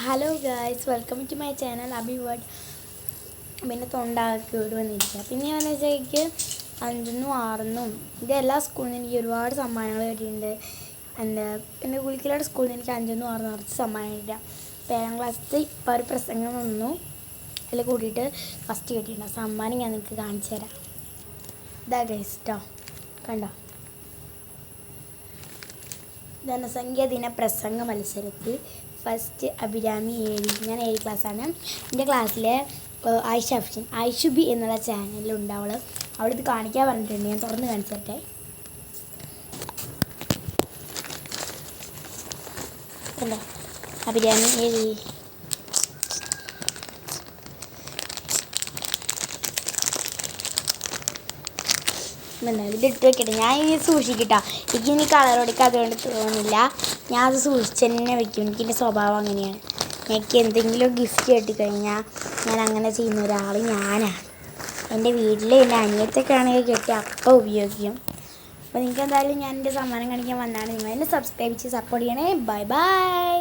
Hello guys, welcome to my channel അബി വേർഡ്. പിന്നെ തൊണ്ടാക്കി ഇവിടെ വന്നിരിക്കുക. പിന്നെ ഞാൻ വെച്ചാൽ 5നും 6നും ഇത് എല്ലാ സ്കൂളിൽ നിന്ന് എനിക്ക് ഒരുപാട് സമ്മാനങ്ങൾ കിട്ടിയിട്ടുണ്ട്. എൻ്റെ കുളിക്കലാട് സ്കൂളിൽ നിന്ന് എനിക്ക് 5നും 6നും നിറച്ച് സമ്മാനം കിട്ടുക. 7ാം ക്ലാസ്സിൽ ഇപ്പോൾ ഒരു പ്രസംഗം വന്നു, അതിൽ കൂടിയിട്ട് ഫസ്റ്റ് കിട്ടിയിട്ടുണ്ട്. സമ്മാനം ഞാൻ നിങ്ങൾക്ക് കാണിച്ചു തരാം. ഇതാ ഗൈസ് കേട്ടോ, കണ്ടോ? ജനസംഖ്യാ ദിന പ്രസംഗ മത്സരത്തിൽ ഫസ്റ്റ് അഭിരാമി 7. ഞാൻ 7 ക്ലാസ്സാണ്. എൻ്റെ ക്ലാസ്സിലെ ഐഷുബി എന്നുള്ള ചാനലുണ്ട്. അവൾ ഇത് കാണിക്കാൻ പറഞ്ഞിട്ടുണ്ട്. ഞാൻ തുറന്ന് കാണിച്ചു തരട്ടെ. അല്ലേ അഭിരാമി 7. ഇതിട്ട് വെക്കട്ടെ. ഞാൻ ഇനി സൂക്ഷിക്കട്ടോ. എനിക്കിനി കളർ കൊടുക്കുക അതുകൊണ്ട് തോന്നുന്നില്ല. ഞാൻ അത് സൂക്ഷിച്ച് തന്നെ വെക്കും. എനിക്കെൻ്റെ സ്വഭാവം അങ്ങനെയാണ്. എനിക്ക് എന്തെങ്കിലും ഗിഫ്റ്റ് കിട്ടിക്കഴിഞ്ഞാൽ ഞാൻ അങ്ങനെ ചെയ്യുന്ന ഒരാൾ ഞാനാണ്. എൻ്റെ വീട്ടിൽ എൻ്റെ അനിയത്തൊക്കെ ആണെങ്കിൽ കെട്ടി അപ്പം ഉപയോഗിക്കും. അപ്പോൾ നിങ്ങൾക്ക് എന്തായാലും ഞാൻ എൻ്റെ സമ്മാനം കാണിക്കാൻ വന്നാണ്. നിങ്ങൾ എന്നെ സബ്സ്ക്രൈബ് ചെയ്ത് സപ്പോർട്ട് ചെയ്യണേ. Bye bye.